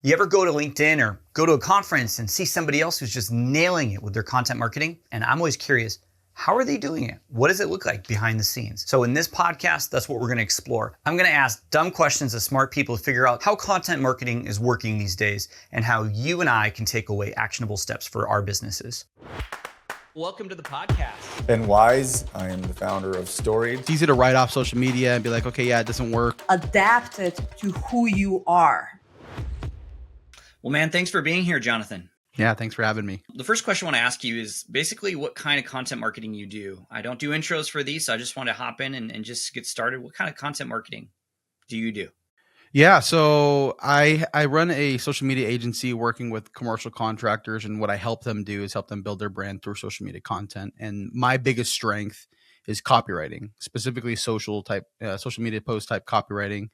You ever go to LinkedIn or go to a conference and see somebody else who's just nailing it with their content marketing? And I'm always curious, how are they doing it? What does it look like behind the scenes? So in this podcast, that's what we're gonna explore. I'm gonna ask dumb questions of smart people to figure out how content marketing is working these days and how you and I can take away actionable steps for our businesses. Welcome to the podcast. Ben Wise, I am the founder of Storied. It's easy to write off social media and be like, okay, yeah, it doesn't work. Adapt it to who you are. Well, man, thanks for being here, Jonathan. Yeah, thanks for having me. The first question I want to ask you is basically what kind of content marketing you do. I don't do intros for these, so I just want to hop in and just get started. What kind of content marketing do you do? Yeah, so I run a social media agency working with commercial contractors, and what I help them do is help them build their brand through social media content. And my biggest strength is copywriting, specifically social media post type copywriting.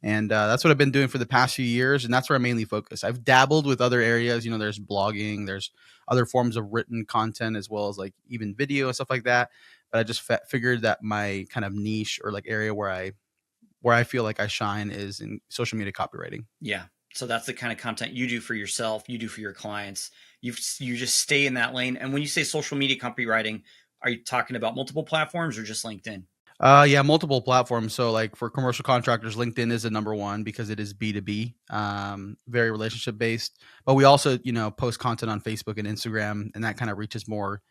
And that's what I've been doing for the past few years. And that's where I mainly focus. I've dabbled with other areas. You know, there's blogging, there's other forms of written content, as well as like even video and stuff like that. But I just figured that my kind of niche or like area where I feel like I shine is in social media copywriting. Yeah. So that's the kind of content you do for yourself, you do for your clients. You just stay in that lane. And when you say social media copywriting, are you talking about multiple platforms or just LinkedIn? Yeah, multiple platforms. So like for commercial contractors, LinkedIn is the number one because it is B2B, very relationship based. But we also, post content on Facebook and Instagram, and that kind of reaches more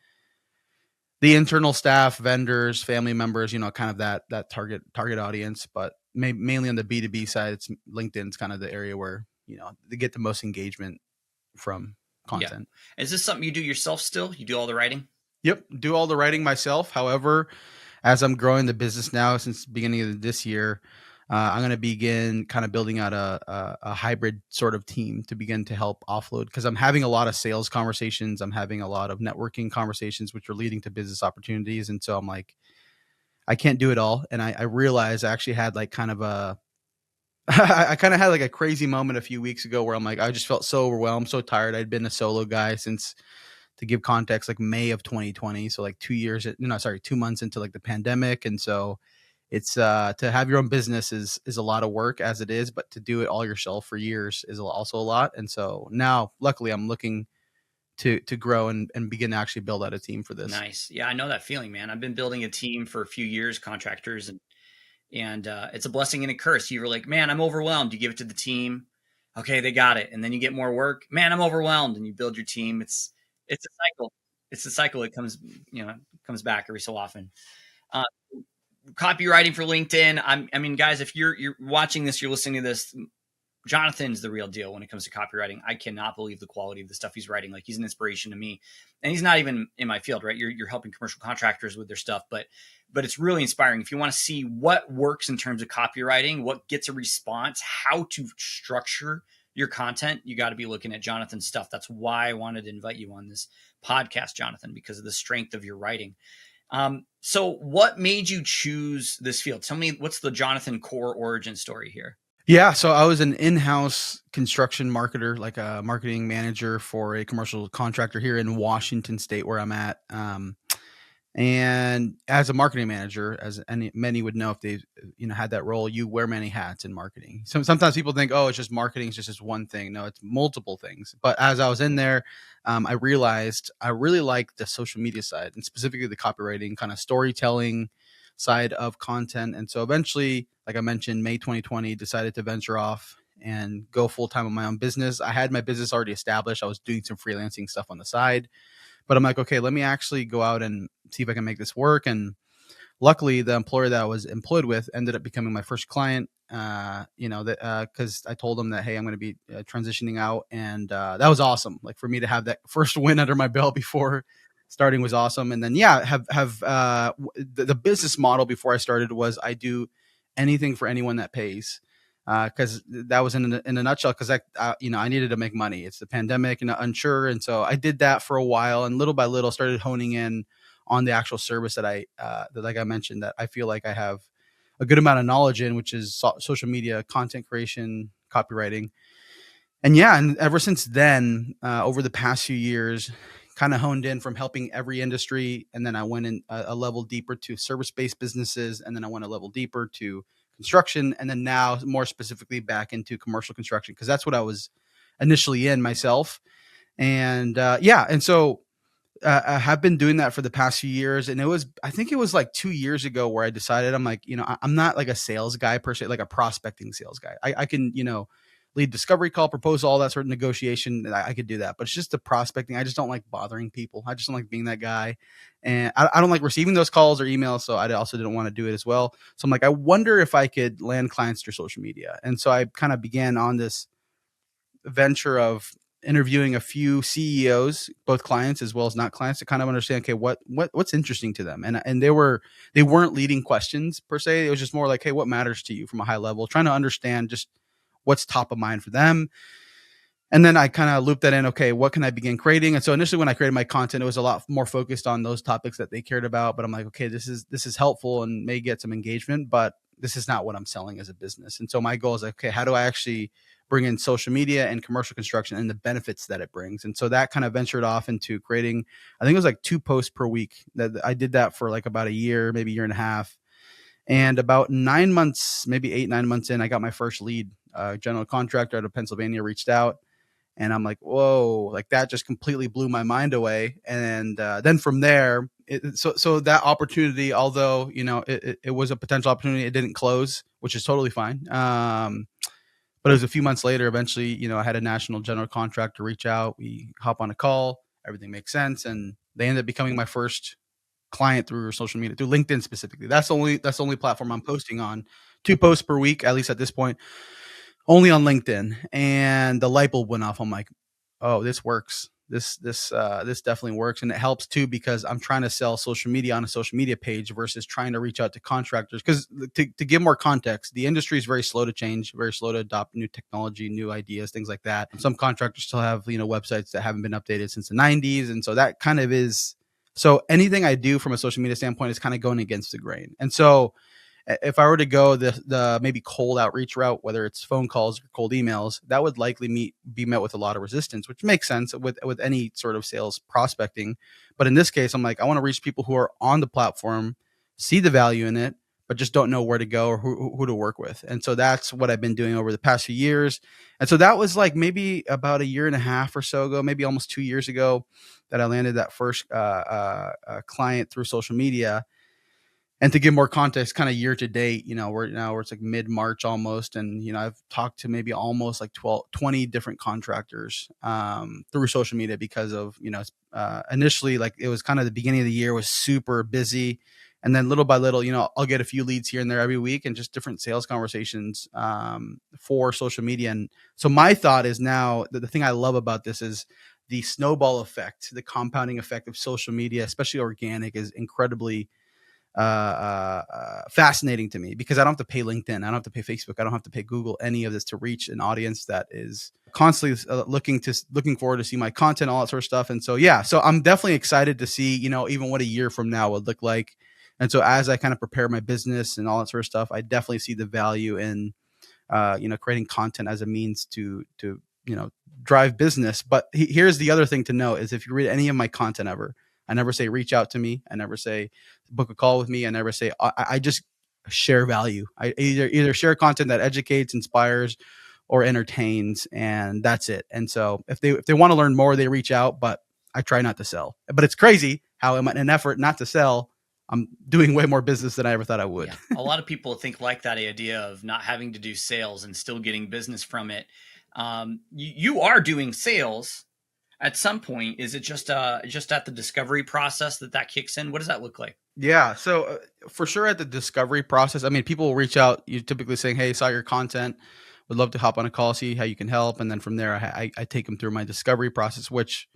the internal staff, vendors, family members, kind of that target audience. But mainly on the B2B side, it's LinkedIn's kind of the area where, they get the most engagement from content. Yeah. Is this something you do yourself still? You do all the writing? Yep. Do all the writing myself. However, as I'm growing the business now since the beginning of this year, I'm going to begin kind of building out a hybrid sort of team to begin to help offload, because I'm having a lot of sales conversations. I'm having a lot of networking conversations, which are leading to business opportunities. And so I'm like, I can't do it all. And I realized I actually had like kind of I kind of had like a crazy moment a few weeks ago where I'm like, I just felt so overwhelmed, so tired. I'd been a solo guy since, to give context, like May of 2020. So like 2 months into like the pandemic. And so it's to have your own business is a lot of work as it is, but to do it all yourself for years is also a lot. And so now luckily I'm looking to grow and begin to actually build out a team for this. Nice. Yeah, I know that feeling, man. I've been building a team for a few years, contractors, and it's a blessing and a curse. You were like, man, I'm overwhelmed. You give it to the team. Okay, they got it. And then you get more work. Man, I'm overwhelmed. And you build your team. It's a cycle. It's a cycle. It comes back every so often. Copywriting for LinkedIn. I mean, guys, if you're watching this, you're listening to this, Jonathan's the real deal when it comes to copywriting. I cannot believe the quality of the stuff he's writing. Like, he's an inspiration to me, and he's not even in my field, right? You're helping commercial contractors with their stuff, but it's really inspiring. If you want to see what works in terms of copywriting, what gets a response, how to structure your content, you got to be looking at Jonathan's stuff. That's why I wanted to invite you on this podcast, Jonathan, because of the strength of your writing. So what made you choose this field? Tell me, what's the Jonathan core origin story here? Yeah, so I was an in-house construction marketer, like a marketing manager for a commercial contractor here in Washington State, where I'm at. And as a marketing manager, as many would know if they had that role, you wear many hats in marketing. Sometimes people think, oh, it's just marketing, it's just this one thing. No, it's multiple things. But as I was in there, I realized I really liked the social media side, and specifically the copywriting, kind of storytelling side of content. And so eventually, like I mentioned, May 2020, decided to venture off and go full-time on my own business. I had my business already established. I was doing some freelancing stuff on the side, but I'm like, okay, let me actually go out and see if I can make this work. And luckily, the employer that I was employed with ended up becoming my first client, because I told them that, hey, I'm going to be transitioning out. And that was awesome. Like, for me to have that first win under my belt before starting was awesome. And then, the business model before I started was I do anything for anyone that pays. Because that was in a nutshell, because I needed to make money. It's the pandemic and unsure. And so I did that for a while, and little by little started honing in on the actual service that like I mentioned, that I feel like I have a good amount of knowledge in, which is social media, content creation, copywriting. And ever since then, over the past few years, kind of honed in from helping every industry. And then I went in a level deeper to service-based businesses. And then I went a level deeper to construction. And then now more specifically back into commercial construction, because that's what I was initially in myself. And and so I have been doing that for the past few years. And I think it was like 2 years ago where I decided, I'm like, I'm not like a sales guy per se, like a prospecting sales guy. I can, lead discovery call, proposal, all that sort of negotiation. I could do that, but it's just the prospecting. I just don't like bothering people. I just don't like being that guy. And I don't like receiving those calls or emails. So I also didn't want to do it as well. So I'm like, I wonder if I could land clients through social media. And so I kind of began on this venture of interviewing a few CEOs, both clients as well as not clients, to kind of understand, okay, what's interesting to them. And they weren't leading questions per se. It was just more like, hey, what matters to you from a high level, trying to understand just what's top of mind for them. And then I kind of looped that in. Okay, what can I begin creating? And so initially when I created my content, it was a lot more focused on those topics that they cared about. But I'm like, okay, this is helpful and may get some engagement, but this is not what I'm selling as a business. And so my goal is like, okay, how do I actually bring in social media and commercial construction and the benefits that it brings? And so that kind of ventured off into creating, I think it was like 2 posts per week. That I did that for like about a year, maybe a year and a half. And about 9 months, maybe 8-9 months in, I got my first lead. General contractor out of Pennsylvania reached out, and I'm like, whoa, like that just completely blew my mind away. And then from there, so that opportunity, although, it was a potential opportunity, it didn't close, which is totally fine. But it was a few months later, eventually, I had a national general contractor reach out. We hop on a call, everything makes sense. And they ended up becoming my first client through social media, through LinkedIn specifically. That's the only platform I'm posting on. 2 posts per week, at least at this point, only on LinkedIn. And the light bulb went off. I'm like, oh, this works. This definitely works. And it helps too, because I'm trying to sell social media on a social media page versus trying to reach out to contractors. Because to give more context, the industry is very slow to change, very slow to adopt new technology, new ideas, things like that. Some contractors still have, websites that haven't been updated since the 90s. And so that kind of is, so anything I do from a social media standpoint is kind of going against the grain. And so if I were to go the maybe cold outreach route, whether it's phone calls or cold emails, that would likely be met with a lot of resistance, which makes sense with any sort of sales prospecting. But in this case, I'm like, I want to reach people who are on the platform, see the value in it, but just don't know where to go or who to work with. And so that's what I've been doing over the past few years. And so that was like maybe about a year and a half or so ago, maybe almost 2 years ago, that I landed that first client through social media. And to give more context, kind of year to date, we're it's like mid-March almost. And, I've talked to maybe almost like 20 different contractors through social media because of, initially, like it was kind of the beginning of the year was super busy. And then little by little, I'll get a few leads here and there every week and just different sales conversations for social media. And so my thought is now that the thing I love about this is the snowball effect, the compounding effect of social media, especially organic, is incredibly fascinating to me, because I don't have to pay LinkedIn, I don't have to pay Facebook, I don't have to pay Google any of this to reach an audience that is constantly looking forward to see my content, all that sort of stuff. And so so I'm definitely excited to see even what a year from now would look like. And so as I kind of prepare my business and all that sort of stuff, I definitely see the value in creating content as a means to drive business. But here's the other thing to know is, if you read any of my content ever, I never say reach out to me. I never say book a call with me. I never say I just share value. I either share content that educates, inspires, or entertains, and that's it. And so if they want to learn more, they reach out, but I try not to sell. But it's crazy how in an effort not to sell, I'm doing way more business than I ever thought I would. Yeah. A lot of people think like that idea of not having to do sales and still getting business from it. You are doing sales at some point. Is it just at the discovery process that kicks in? What does that look like? Yeah. So for sure at the discovery process, I mean, people will reach out, you typically saying, hey, saw your content, would love to hop on a call, see how you can help. And then from there, I take them through my discovery process, which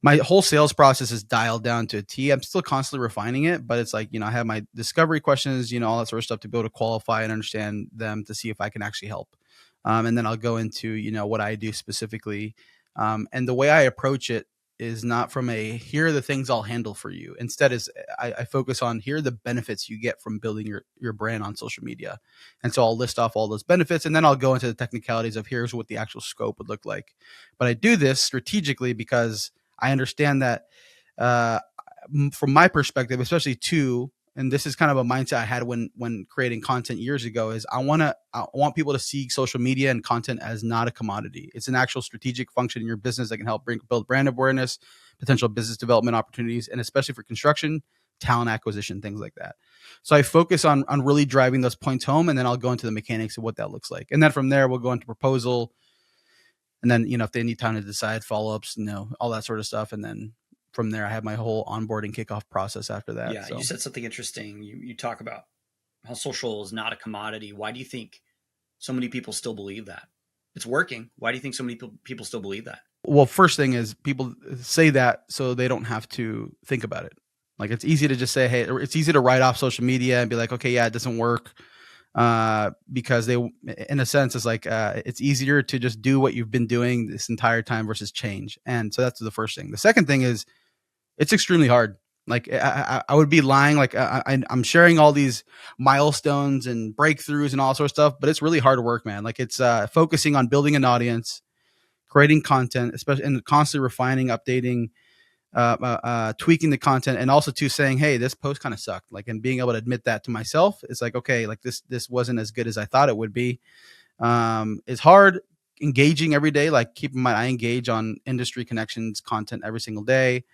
my whole sales process is dialed down to a T. I'm still constantly refining it, but it's like, I have my discovery questions, all that sort of stuff to be able to qualify and understand them to see if I can actually help. And then I'll go into, what I do specifically. And the way I approach it is not from here are the things I'll handle for you. Instead is I focus on here are the benefits you get from building your brand on social media. And so I'll list off all those benefits, and then I'll go into the technicalities of here's what the actual scope would look like. But I do this strategically because I understand that from my perspective, especially too, and this is kind of a mindset I had when creating content years ago, is I want people to see social media and content as not a commodity. It's an actual strategic function in your business that can help build brand awareness, potential business development opportunities, and especially for construction, talent acquisition, things like that. So I focus on really driving those points home, and then I'll go into the mechanics of what that looks like. And then from there, we'll go into proposal. And then, if they need time to decide, follow-ups, all that sort of stuff. And then from there, I have my whole onboarding kickoff process after that. Yeah. So. You said something interesting. You talk about how social is not a commodity. Why do you think so many people still believe that? It's working. Why do you think so many people still believe that? Well, first thing is people say that so they don't have to think about it. Like, it's easy to just say, hey, it's easy to write off social media and be like, okay, yeah, it doesn't work. Because they, in a sense, it's like, it's easier to just do what you've been doing this entire time versus change. And so that's the first thing. The second thing is it's extremely hard. Like, I would be lying. Like, I'm sharing all these milestones and breakthroughs and all sorts of stuff, but it's really hard work, man. Like, it's focusing on building an audience, creating content, especially, and constantly refining, updating, tweaking the content, and also to saying, hey, this post kind of sucked, like, and being able to admit that to myself. It's like, okay, like this wasn't as good as I thought it would be. It's hard engaging every day. Like, keep in mind, I engage on industry connections content every single day,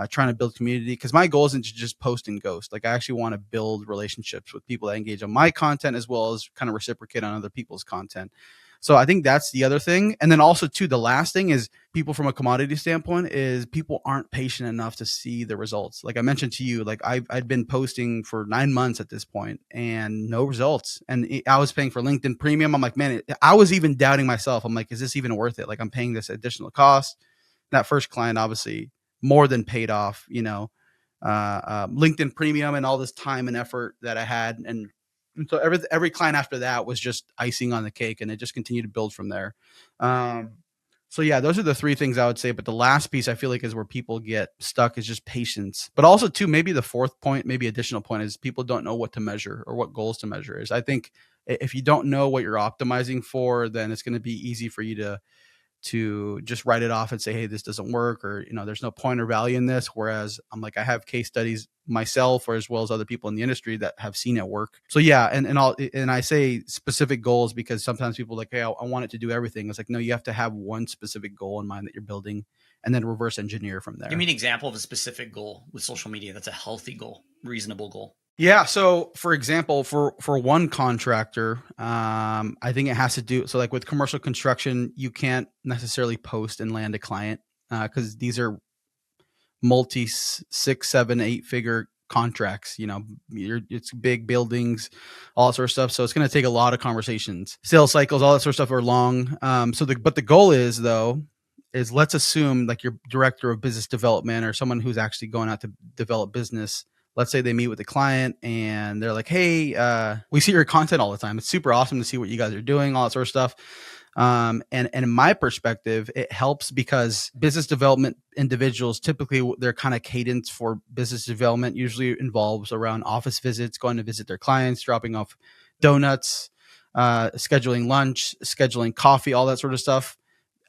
trying to build community, because my goal isn't to just post and ghost. Like, I actually want to build relationships with people that engage on my content, as well as kind of reciprocate on other people's content. So I think that's the other thing. And then also too, the last thing is, people from a commodity standpoint, is people aren't patient enough to see the results. Like I mentioned to you, like I'd been posting for 9 months at this point and no results. And I was paying for LinkedIn Premium. I'm like, man, I was even doubting myself. I'm like, is this even worth it? Like, I'm paying this additional cost. That first client obviously more than paid off, LinkedIn Premium and all this time and effort that I had. And so every client after that was just icing on the cake, and it just continued to build from there. So yeah, those are the three things I would say. But the last piece I feel like is where people get stuck, is just patience. But also too, maybe the fourth point, maybe additional point, is people don't know what to measure or what goals to measure is. I think if you don't know what you're optimizing for, then it's going to be easy for you to just write it off and say, hey, this doesn't work, or, there's no point or value in this. Whereas I'm like, I have case studies myself, or as well as other people in the industry that have seen it work. So yeah. And I say specific goals because sometimes people are like, hey, I want it to do everything. It's like, no, you have to have one specific goal in mind that you're building, and then reverse engineer from there. Give me an example of a specific goal with social media that's a healthy goal, reasonable goal. Yeah. So for example, for one contractor, I think it has to do, so like with commercial construction, you can't necessarily post and land a client, because these are multi 6, 7, 8 figure contracts. It's big buildings, all that sort of stuff. So it's going to take a lot of conversations, sales cycles, all that sort of stuff are long. But the goal is, though, is let's assume like your director of business development or someone who's actually going out to develop business. Let's say they meet with the client and they're like, hey, we see your content all the time. It's super awesome to see what you guys are doing, all that sort of stuff. And in my perspective, it helps because business development individuals, typically their kind of cadence for business development usually involves around office visits, going to visit their clients, dropping off donuts, scheduling lunch, scheduling coffee, all that sort of stuff,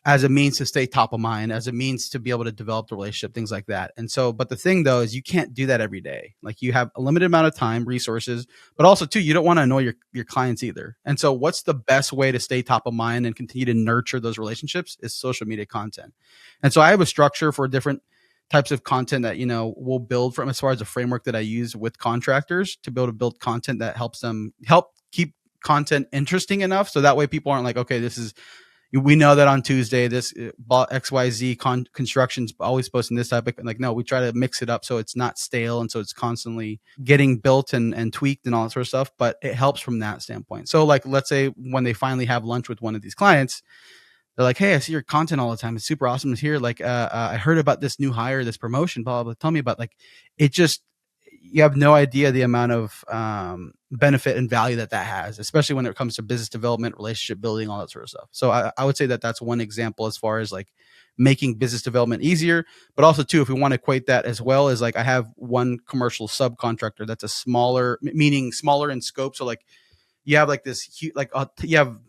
as a means to stay top of mind, as a means to be able to develop the relationship, things like that. And so, but the thing though, is you can't do that every day. Like, you have a limited amount of time, resources, but also too, you don't want to annoy your clients either. And so what's the best way to stay top of mind and continue to nurture those relationships is social media content. And so I have a structure for different types of content that, we'll build from, as far as a framework that I use with contractors to be able to build content that helps them keep content interesting enough. So that way people aren't like, okay, we know that on Tuesday, this XYZ construction's always posting this type of, like, no, we try to mix it up so it's not stale. And so it's constantly getting built and tweaked and all that sort of stuff, but it helps from that standpoint. So like, let's say when they finally have lunch with one of these clients, they're like, hey, I see your content all the time. It's super awesome to hear. Like, I heard about this new hire, this promotion, blah, blah, blah. Tell me about, like, it just, you have no idea the amount of benefit and value that has, especially when it comes to business development, relationship building, all that sort of stuff. So I would say that that's one example as far as like making business development easier. But also too, if we want to equate that as well, as like I have one commercial subcontractor that's a smaller, meaning smaller in scope. So like you have like this, you have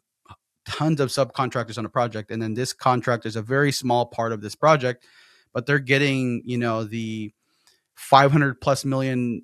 tons of subcontractors on a project, and then this contract is a very small part of this project, but they're getting, the $500+ million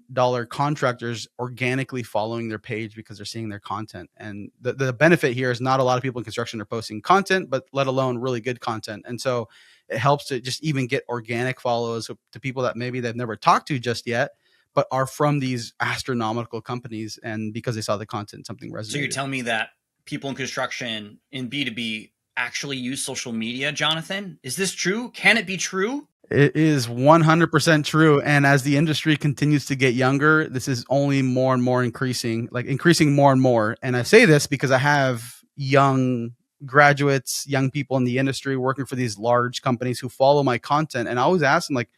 contractors organically following their page because they're seeing their content. And the benefit here is not a lot of people in construction are posting content, but let alone really good content. And so it helps to just even get organic follows to people that maybe they've never talked to just yet, but are from these astronomical companies. And because they saw the content, something resonated. So you're telling me that people in construction in B2B actually use social media, Jonathan? Is this true? Can it be true? It is 100% true. And as the industry continues to get younger, this is only more and more increasing more and more. And I say this because I have young graduates, young people in the industry working for these large companies who follow my content. And I always ask them, like,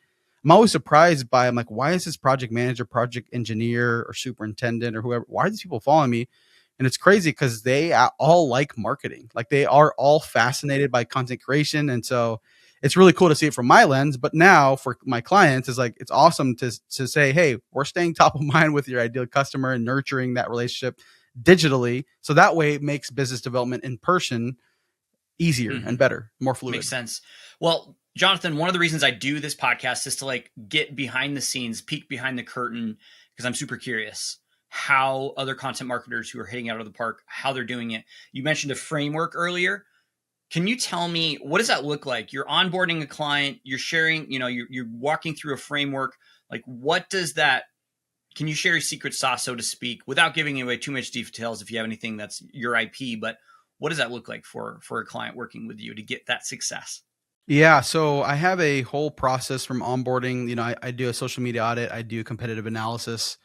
I'm always surprised by, I'm like, why is this project manager, project engineer, or superintendent or whoever, why are these people following me? And it's crazy because they all like marketing. Like, they are all fascinated by content creation. And so it's really cool to see it from my lens. But now for my clients, it's like, it's awesome to say, hey, we're staying top of mind with your ideal customer and nurturing that relationship digitally. So that way it makes business development in person easier and better, more fluid. Makes sense. Well, Jonathan, one of the reasons I do this podcast is to like get behind the scenes, peek behind the curtain, because I'm super curious how other content marketers who are hitting out of the park, how they're doing it. You mentioned a framework earlier. Can you tell me, what does that look like? You're onboarding a client, you're sharing, you're walking through a framework. Like, what does that, can you share your secret sauce, so to speak, without giving away too much details if you have anything that's your IP, but what does that look like for a client working with you to get that success? Yeah. So I have a whole process from onboarding. I do a social media audit, I do competitive analysis,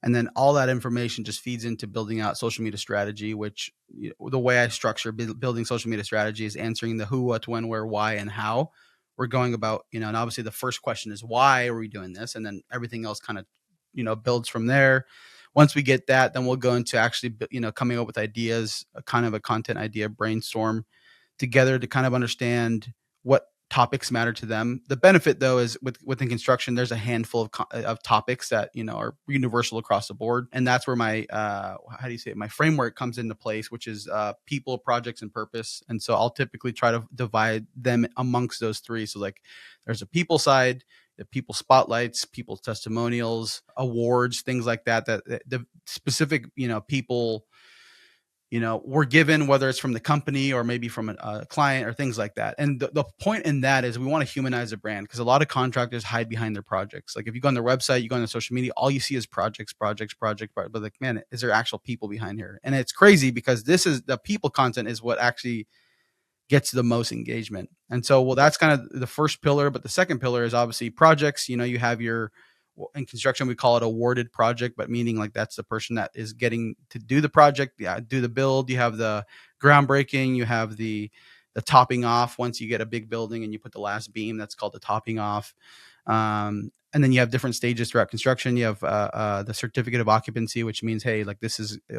and then all that information just feeds into building out social media strategy, which the way I structure building social media strategy is answering the who, what, when, where, why, and how we're going about, and obviously the first question is, why are we doing this? And then everything else kind of, builds from there. Once we get that, then we'll go into actually, coming up with ideas, a kind of a content idea brainstorm together to kind of understand what topics matter to them. The benefit, though, is within construction, there's a handful of topics that are universal across the board, and that's where my my framework comes into place, which is people, projects, and purpose. And so I'll typically try to divide them amongst those three. So like, there's a people side, the people spotlights, people testimonials, awards, things like that. That the specific people we're given, whether it's from the company or maybe from a client or things like that. And the point in that is we want to humanize a brand, because a lot of contractors hide behind their projects. Like, if you go on their website, you go on their social media, all you see is projects. But like, man, is there actual people behind here? And it's crazy because this is the people content is what actually gets the most engagement. And so, well, that's kind of the first pillar. But the second pillar is obviously projects. You have in construction, we call it awarded project, but meaning like that's the person that is getting to do the project, do the build. You have the groundbreaking, you have the topping off. Once you get a big building and you put the last beam, that's called the topping off. And then you have different stages throughout construction. You have the certificate of occupancy, which means, hey, like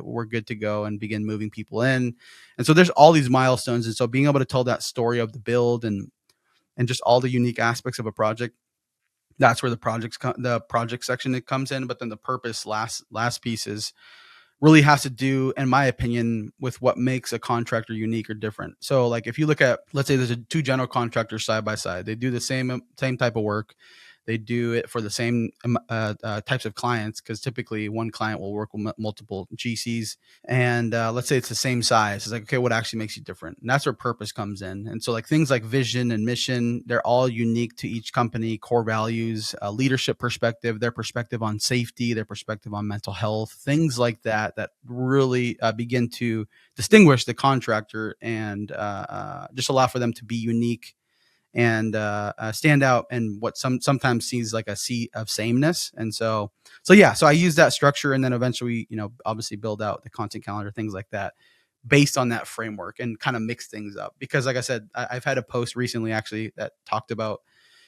we're good to go and begin moving people in. And so there's all these milestones. And so being able to tell that story of the build and just all the unique aspects of a project, that's where the project section it comes in. But then the purpose last piece really has to do, in my opinion, with what makes a contractor unique or different. So like, if you look at, let's say there's two general contractors side by side, they do the same type of work. They do it for the same types of clients, because typically one client will work with multiple GCs. And let's say it's the same size. It's like, okay, what actually makes you different? And that's where purpose comes in. And so like things like vision and mission, they're all unique to each company, core values, leadership perspective, their perspective on safety, their perspective on mental health, things like that really begin to distinguish the contractor and just allow for them to be unique and stand out, and what sometimes sees like a sea of sameness. And so I use that structure, and then eventually, obviously build out the content calendar, things like that, based on that framework, and kind of mix things up. Because like I said, I've had a post recently actually that talked about,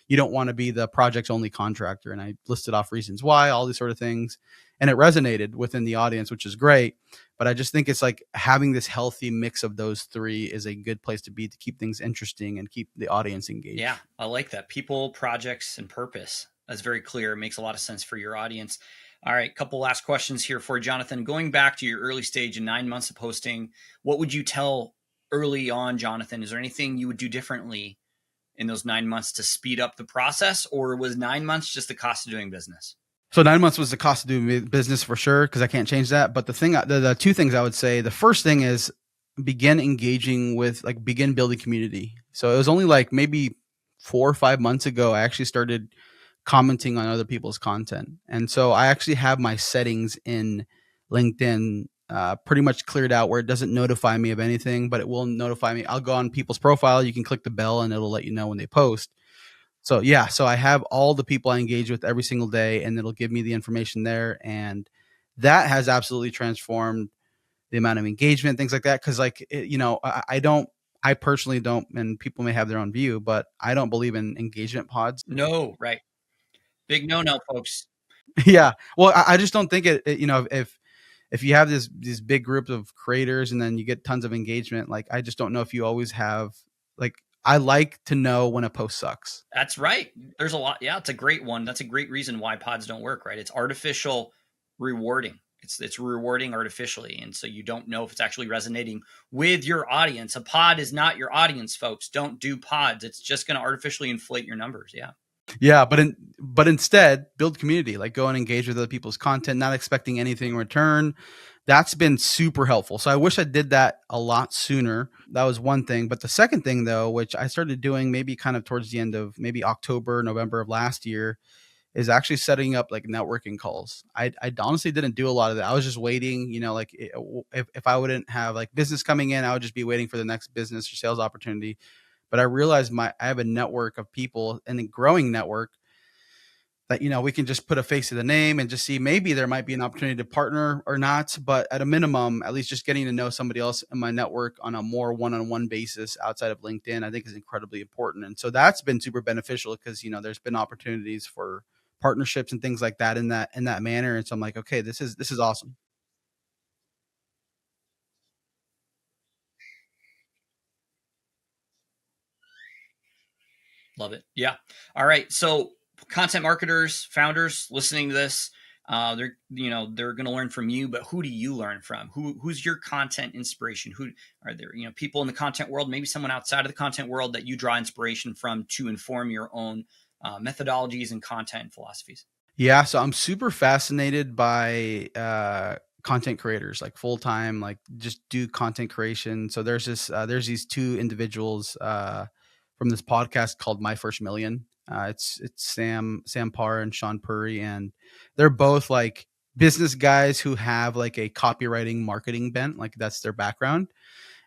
you don't want to be the projects only contractor. And I listed off reasons why, all these sort of things. And it resonated within the audience, which is great. But I just think it's like having this healthy mix of those three is a good place to be, to keep things interesting and keep the audience engaged. Yeah, I like that. People, projects, and purpose. That's very clear. It makes a lot of sense for your audience. All right, couple last questions here for Jonathan. Going back to your early stage in 9 months of posting, what would you tell early on, Jonathan? Is there anything you would do differently in those 9 months to speed up the process, or was 9 months just the cost of doing business? So 9 months was the cost of doing business for sure, because I can't change that. But the two things I would say, the first thing is begin engaging with, like, begin building community. So it was only like maybe 4 or 5 months ago, I actually started commenting on other people's content. And so I actually have my settings in LinkedIn pretty much cleared out where it doesn't notify me of anything, but it will notify me. I'll go on people's profile. You can click the bell and it'll let you know when they post. So yeah, so I have all the people I engage with every single day, and it'll give me the information there. And that has absolutely transformed the amount of engagement, things like that. Cause like, I personally don't, and people may have their own view, but I don't believe in engagement pods. No, right. Big no, folks. Yeah. Well, I just don't think if you have these big groups of creators and then you get tons of engagement, like, I just don't know if you always have, like, I like to know when a post sucks. That's right. There's a lot. Yeah, it's a great one. That's a great reason why pods don't work, right? It's artificial rewarding. It's rewarding artificially. And so you don't know if it's actually resonating with your audience. A pod is not your audience, folks. Don't do pods. It's just going to artificially inflate your numbers. Yeah. Yeah, but instead build community, like go and engage with other people's content, not expecting anything in return. That's been super helpful. So I wish I did that a lot sooner. That was one thing. But the second thing, though, which I started doing maybe kind of towards the end of maybe October, November of last year, is actually setting up like networking calls. I honestly didn't do a lot of that. I was just waiting, like, if I wouldn't have like business coming in, I would just be waiting for the next business or sales opportunity. But I realized I have a network of people, and a growing network, that, we can just put a face to the name and just see maybe there might be an opportunity to partner or not. But at a minimum, at least just getting to know somebody else in my network on a more one-on-one basis outside of LinkedIn, I think is incredibly important. And so that's been super beneficial because, there's been opportunities for partnerships and things like that in that manner. And so I'm like, okay, this is awesome. Love it. Yeah. All right. So content marketers, founders listening to this, they're going to learn from you, but who do you learn from? Who's your content inspiration? Who are there, people in the content world, maybe someone outside of the content world that you draw inspiration from to inform your own methodologies and content and philosophies? Yeah. So I'm super fascinated by, content creators, like full time, like just do content creation. So there's these two individuals, from this podcast called My First Million. It's Sam Parr and Sean Puri, and they're both like business guys who have like a copywriting marketing bent, like that's their background.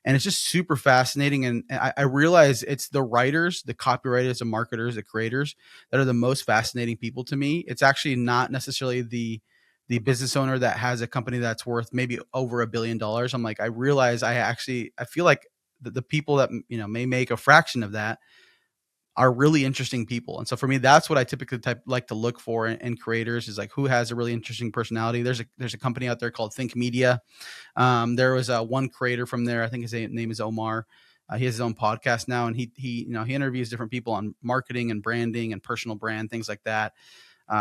And it's just super fascinating. And I realize it's the writers, the copywriters, the marketers, the creators that are the most fascinating people to me. It's actually not necessarily the business owner that has a company that's worth maybe over $1 billion. I'm like, I realize I feel like the people that, may make a fraction of that are really interesting people. And so for me, that's what I typically like to look for in creators, is like who has a really interesting personality. There's a company out there called Think Media. There was one creator from there. I think his name is Omar. He has his own podcast now, and he interviews different people on marketing and branding and personal brand, things like that.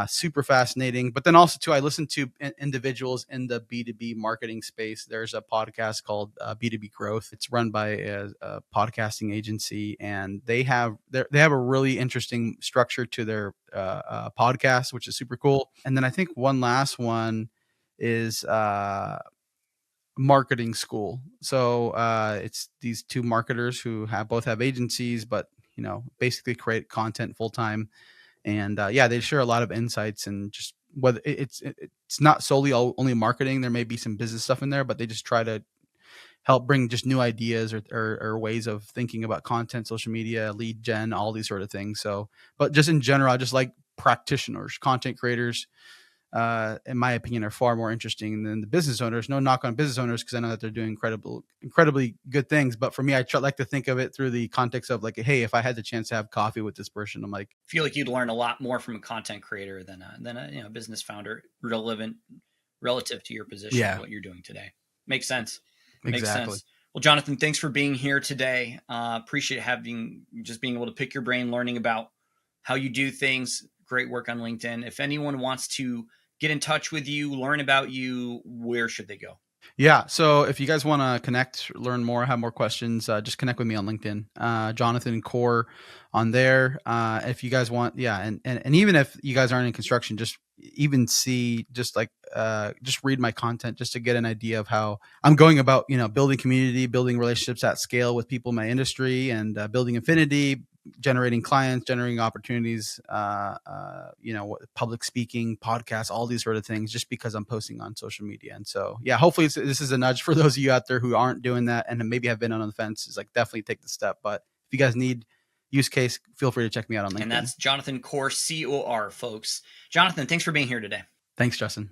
Super fascinating. But then also too, I listen to individuals in the B2B marketing space. There's a podcast called B2B Growth. It's run by a podcasting agency, and they have a really interesting structure to their podcast, which is super cool. And then I think one last one is Marketing School. So it's these two marketers who both have agencies, but basically create content full time. And they share a lot of insights, and just whether it's not solely only marketing. There may be some business stuff in there, but they just try to help bring just new ideas or ways of thinking about content, social media, lead gen, all these sort of things. So, but just in general, I just like practitioners, content creators, in my opinion, are far more interesting than the business owners. No knock on business owners, because I know that they're doing incredibly good things. But for me, I like to think of it through the context of like, hey, if I had the chance to have coffee with this person, I'm like, I feel like you'd learn a lot more from a content creator than a business founder, relevant relative to your position, Yeah. what you're doing today. Makes sense. Exactly. Makes sense. Well, Jonathan, thanks for being here today. Appreciate being able to pick your brain, learning about how you do things. Great work on LinkedIn. If anyone wants to get in touch with you, learn about you, where should they go? Yeah. So if you guys want to connect, learn more, have more questions, just connect with me on LinkedIn, Jonathan Core on there. If you guys want, yeah. And even if you guys aren't in construction, just even see, just like, just read my content just to get an idea of how I'm going about, building community, building relationships at scale with people in my industry, and building affinity, generating clients, generating opportunities, public speaking, podcasts, all these sort of things, just because I'm posting on social media. And so, yeah, hopefully this is a nudge for those of you out there who aren't doing that and maybe have been on the fence. Is like, definitely take the step. But if you guys need use case, feel free to check me out on LinkedIn. And that's Jonathan Core, COR, folks. Jonathan, thanks for being here today. Thanks, Justin.